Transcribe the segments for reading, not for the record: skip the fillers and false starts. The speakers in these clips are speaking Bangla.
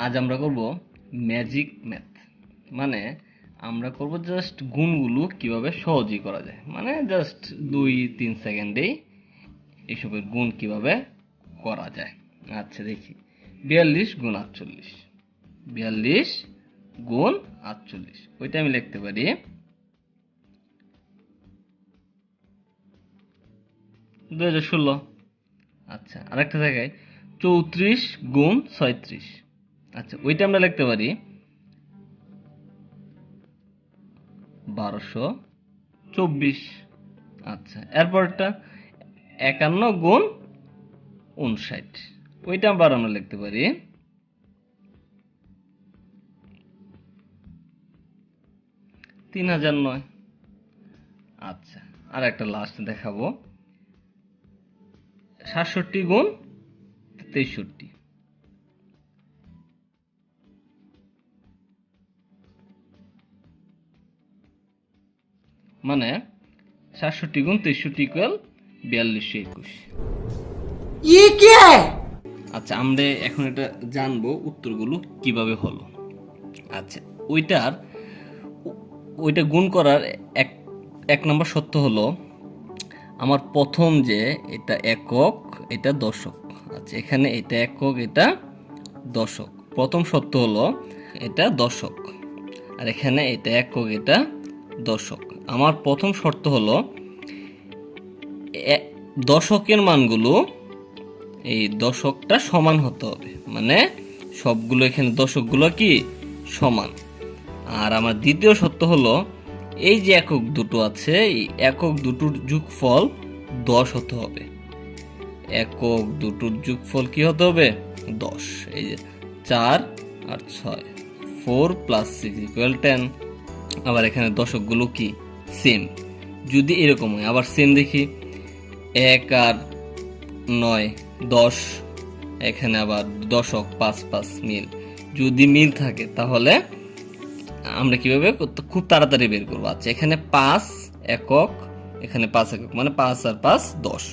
আজ আমরা করব ম্যাজিক ম্যাথ। মানে আমরা করব জাস্ট গুণগুলো কিভাবে সহজেই করা যায়, মানে জাস্ট 2-3 সেকেন্ডেই এইসবের গুণ কিভাবে করা যায়। আচ্ছা দেখি, 42 গুণ 48, 42 গুণ 48, ওইটা আমি লিখতে পারি 2016। আচ্ছা, আরেকটা জায়গায় 34 গুণ 36, আচ্ছা ওইটা আমরা লিখতে পারি 1224। আচ্ছা, এরপরটা 51 গুণ 59, ওইটা আবার আমরা লিখতে পারি 3009। আচ্ছা, আর একটা লাস্ট দেখাবো 67 গুণ 63, মানে 67 গুণ 63 ইকুয়াল 4221। আচ্ছা, আমরা এখন এটা জানবো উত্তরগুলো কিভাবে হলো। আচ্ছা, ওইটা গুণ করার এক নম্বর সত্য হলো আমার প্রথম যে এটা একক এটা দশক। আচ্ছা, এখানে এটা একক এটা দশক, প্রথম সত্য হলো এটা দশক, আর এখানে এটা একক এটা দশক। আমার প্রথম শর্ত হলো দশকের মানগুলো এই দশকটা সমান হতে হবে, মানে সবগুলো এখানে দশকগুলো কি সমান। আর আমার দ্বিতীয় সত্য হলো এই যে একক দুটো আছে, এই একক দুটোর যোগফল 10 হতে হবে। একক দুটোর যোগফল কি হতে হবে 10। এই যে 4 আর 6, 4 + 6 = 10। আবার এখানে দশকগুলো কি সেম, যদি এরকম হয় আবার সেম দেখি 1 আর 9 10, এখানে আবার দশক 5 5 মিল। যদি মিল থাকে তাহলে আমরা কিভাবে খুব তাড়াতাড়ি বের করবো। আচ্ছা, এখানে 5 একক, এখানে 5 একক, মানে 5 আর 5 10,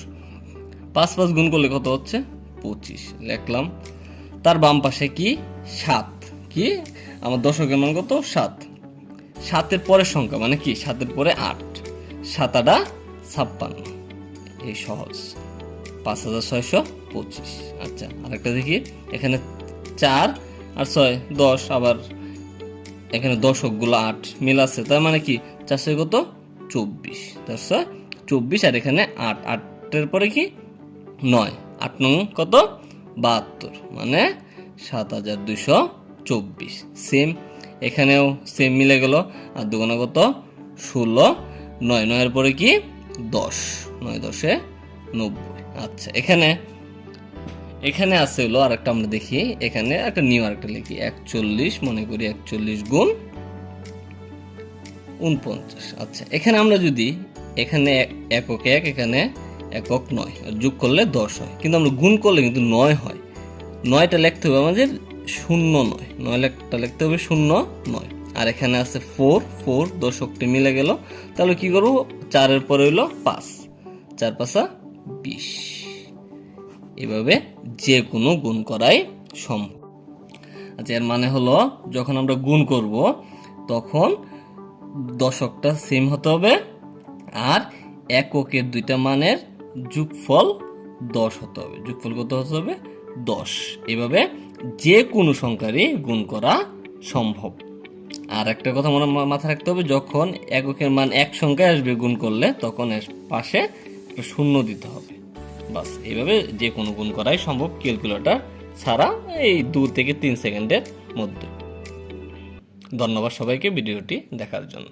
5 5 গুণ করলে কত হচ্ছে 25 লিখলাম। তার বাম পাশে কি 7, কি আমার দশকের মান কত 7, 7-এর পরের সংখ্যা মানে কি 7-এর পরে 8, 7 8 56, এই সহজ 5625। আচ্ছা, আরেকটা দেখি এখানে 4 আর 6 10, আবার এখানে দশকগুলো 8 মিল আছে, তার মানে কি 4 কত 24, 424, আর এখানে 8, 8-এর পরে কি 9, 8 9 কত 72, মানে 7224। সেম, এখানেও সেম মিলে গেল, আর দুগুণা কত 16, 9 9-এর পরে কি 10, 9 10 90। আচ্ছা, এখানে আছে হলো আর একটা, আমরা দেখি এখানে একটা নিউ আরেকটা লিখি 41, মনে করি 41 গুণ 49। আচ্ছা, এখানে আমরা যদি এখানে একক 1, এখানে একক 9, যোগ করলে 10 হয়, কিন্তু আমরা গুণ করলে কিন্তু 9 হয়। 9টা লিখতে হবে আমাদের 09, 9টা লিখতে হবে 09। আর এখানে আছে 4 4, দশকটি মিলে গেল, তাহলে কি করবো 4-এর পরে হইলো 5, 4 5 20। এভাবে যে কোনো গুণ করাই সম্ভব। আচ্ছা, এর মানে হলো যখন আমরা গুণ করব তখন দশকটা সেম হতে হবে, আর এককের দুইটা মানের যোগফল 10 হতে হবে। যোগফল কত হতে হবে 10। এভাবে যে কোনো সংখ্যারই গুণ করা সম্ভব। আর একটা কথা মাথায় রাখতে হবে, যখন এককের মান এক সংখ্যায় আসবে গুণ করলে তখন এর পাশে একটা শূন্য দিতে হবে। বাস, এইভাবে যে কোনো গুণ করাই সম্ভব ক্যালকুলেটর ছাড়া, এই 2 থেকে 3 সেকেন্ডের মধ্যে। ধন্যবাদ সবাইকে ভিডিওটি দেখার জন্য।